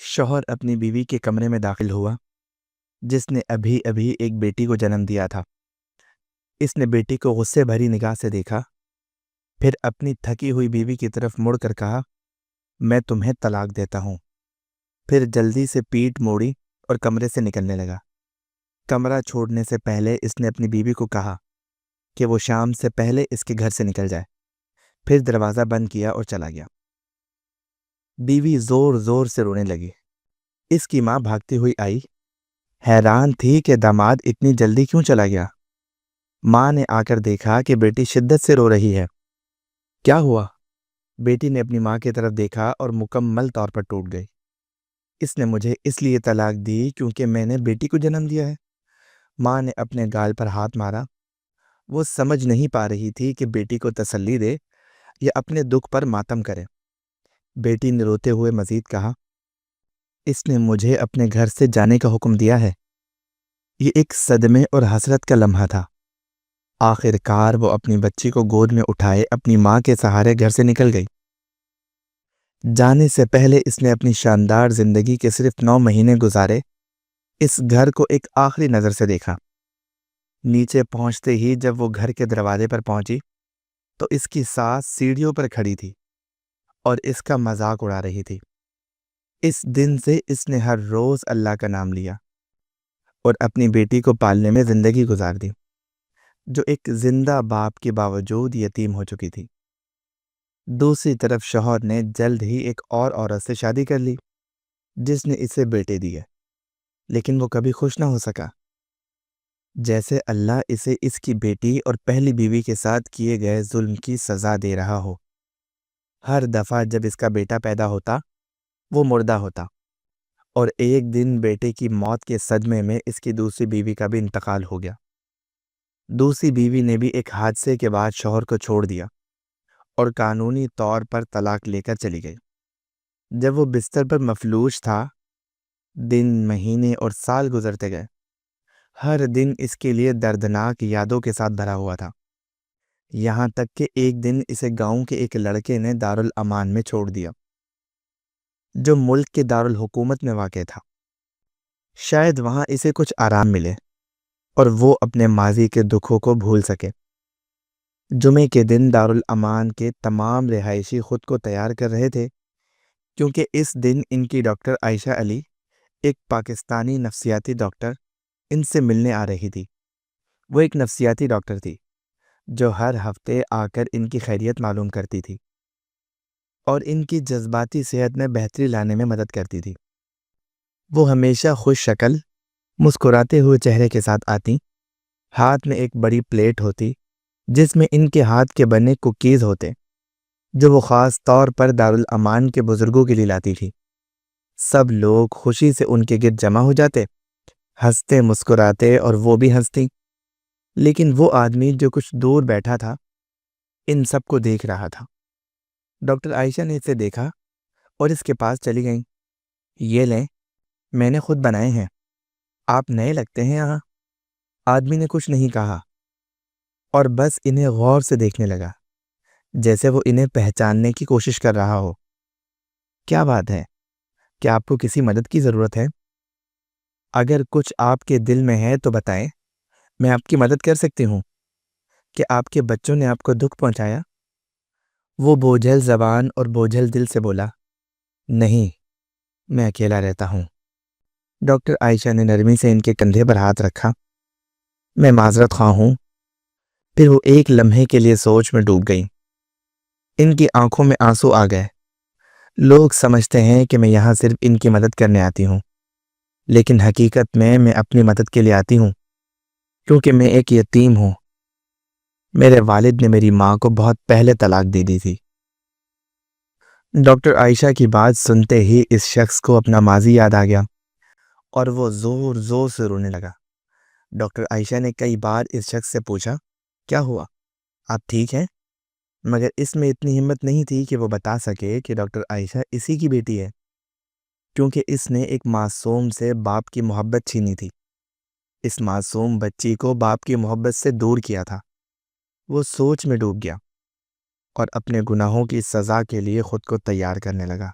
شوہر اپنی بیوی کے کمرے میں داخل ہوا جس نے ابھی ابھی ایک بیٹی کو جنم دیا تھا۔ اس نے بیٹی کو غصے بھری نگاہ سے دیکھا، پھر اپنی تھکی ہوئی بیوی کی طرف مڑ کر کہا، میں تمہیں طلاق دیتا ہوں۔ پھر جلدی سے پیٹھ موڑی اور کمرے سے نکلنے لگا۔ کمرہ چھوڑنے سے پہلے اس نے اپنی بیوی کو کہا کہ وہ شام سے پہلے اس کے گھر سے نکل جائے، پھر دروازہ بند کیا اور چلا گیا۔ بیوی زور زور سے رونے لگی۔ اس کی ماں بھاگتی ہوئی آئی، حیران تھی کہ داماد اتنی جلدی کیوں چلا گیا۔ ماں نے آ کر دیکھا کہ بیٹی شدت سے رو رہی ہے۔ کیا ہوا؟ بیٹی نے اپنی ماں کی طرف دیکھا اور مکمل طور پر ٹوٹ گئی۔ اس نے مجھے اس لیے طلاق دی کیونکہ میں نے بیٹی کو جنم دیا ہے۔ ماں نے اپنے گال پر ہاتھ مارا۔ وہ سمجھ نہیں پا رہی تھی کہ بیٹی کو تسلی دے یا اپنے دکھ پر ماتم کرے۔ بیٹی نے روتے ہوئے مزید کہا، اس نے مجھے اپنے گھر سے جانے کا حکم دیا ہے۔ یہ ایک صدمے اور حسرت کا لمحہ تھا۔ آخر کار وہ اپنی بچی کو گود میں اٹھائے اپنی ماں کے سہارے گھر سے نکل گئی۔ جانے سے پہلے اس نے اپنی شاندار زندگی کے صرف 9 مہینے گزارے۔ اس گھر کو ایک آخری نظر سے دیکھا۔ نیچے پہنچتے ہی جب وہ گھر کے دروازے پر پہنچی تو اس کی ساس سیڑھیوں پر کھڑی تھی اور اس کا مذاق اڑا رہی تھی۔ اس دن سے اس نے ہر روز اللہ کا نام لیا اور اپنی بیٹی کو پالنے میں زندگی گزار دی، جو ایک زندہ باپ کے باوجود یتیم ہو چکی تھی۔ دوسری طرف شوہر نے جلد ہی ایک اور عورت سے شادی کر لی جس نے اسے بیٹے دیے، لیکن وہ کبھی خوش نہ ہو سکا، جیسے اللہ اسے اس کی بیٹی اور پہلی بیوی کے ساتھ کیے گئے ظلم کی سزا دے رہا ہو۔ ہر دفعہ جب اس کا بیٹا پیدا ہوتا وہ مردہ ہوتا، اور ایک دن بیٹے کی موت کے صدمے میں اس کی دوسری بیوی کا بھی انتقال ہو گیا۔ دوسری بیوی نے بھی ایک حادثے کے بعد شوہر کو چھوڑ دیا اور قانونی طور پر طلاق لے کر چلی گئی۔ جب وہ بستر پر مفلوج تھا، دن، مہینے اور سال گزرتے گئے۔ ہر دن اس کے لیے دردناک یادوں کے ساتھ بھرا ہوا تھا، یہاں تک کہ ایک دن اسے گاؤں کے ایک لڑکے نے دارالامان میں چھوڑ دیا، جو ملک کے دارالحکومت میں واقع تھا۔ شاید وہاں اسے کچھ آرام ملے اور وہ اپنے ماضی کے دکھوں کو بھول سکے۔ جمعے کے دن دارالامان کے تمام رہائشی خود کو تیار کر رہے تھے کیونکہ اس دن ان کی ڈاکٹر عائشہ علی، ایک پاکستانی نفسیاتی ڈاکٹر، ان سے ملنے آ رہی تھی۔ وہ ایک نفسیاتی ڈاکٹر تھی جو ہر ہفتے آ کر ان کی خیریت معلوم کرتی تھی اور ان کی جذباتی صحت میں بہتری لانے میں مدد کرتی تھی۔ وہ ہمیشہ خوش شکل، مسکراتے ہوئے چہرے کے ساتھ آتی۔ ہاتھ میں ایک بڑی پلیٹ ہوتی جس میں ان کے ہاتھ کے بنے کوکیز ہوتے، جو وہ خاص طور پر دارالامان کے بزرگوں کے لیے لاتی تھی۔ سب لوگ خوشی سے ان کے گرد جمع ہو جاتے، ہنستے مسکراتے اور وہ بھی ہنستی، لیکن وہ آدمی جو کچھ دور بیٹھا تھا ان سب کو دیکھ رہا تھا۔ ڈاکٹر عائشہ نے اسے دیکھا اور اس کے پاس چلی گئیں۔ یہ لیں، میں نے خود بنائے ہیں، آپ نئے لگتے ہیں یہاں۔ آدمی نے کچھ نہیں کہا اور بس انہیں غور سے دیکھنے لگا، جیسے وہ انہیں پہچاننے کی کوشش کر رہا ہو۔ کیا بات ہے؟ کیا آپ کو کسی مدد کی ضرورت ہے؟ اگر کچھ آپ کے دل میں ہے تو بتائیں، میں آپ کی مدد کر سکتی ہوں۔ کہ آپ کے بچوں نے آپ کو دکھ پہنچایا؟ وہ بوجھل زبان اور بوجھل دل سے بولا، نہیں، میں اکیلا رہتا ہوں۔ ڈاکٹر عائشہ نے نرمی سے ان کے کندھے پر ہاتھ رکھا۔ میں معذرت خواہ ہوں۔ پھر وہ ایک لمحے کے لیے سوچ میں ڈوب گئی۔ ان کی آنکھوں میں آنسو آ گئے۔ لوگ سمجھتے ہیں کہ میں یہاں صرف ان کی مدد کرنے آتی ہوں، لیکن حقیقت میں اپنی مدد کے لیے آتی ہوں، کیونکہ میں ایک یتیم ہوں۔ میرے والد نے میری ماں کو بہت پہلے طلاق دے دی تھی۔ ڈاکٹر عائشہ کی بات سنتے ہی اس شخص کو اپنا ماضی یاد آ گیا اور وہ زور زور سے رونے لگا۔ ڈاکٹر عائشہ نے کئی بار اس شخص سے پوچھا، کیا ہوا؟ آپ ٹھیک ہیں؟ مگر اس میں اتنی ہمت نہیں تھی کہ وہ بتا سکے کہ ڈاکٹر عائشہ اسی کی بیٹی ہے، کیونکہ اس نے ایک معصوم سے باپ کی محبت چھینی تھی۔ اس معصوم بچی کو باپ کی محبت سے دور کیا تھا۔ وہ سوچ میں ڈوب گیا اور اپنے گناہوں کی سزا کے لیے خود کو تیار کرنے لگا۔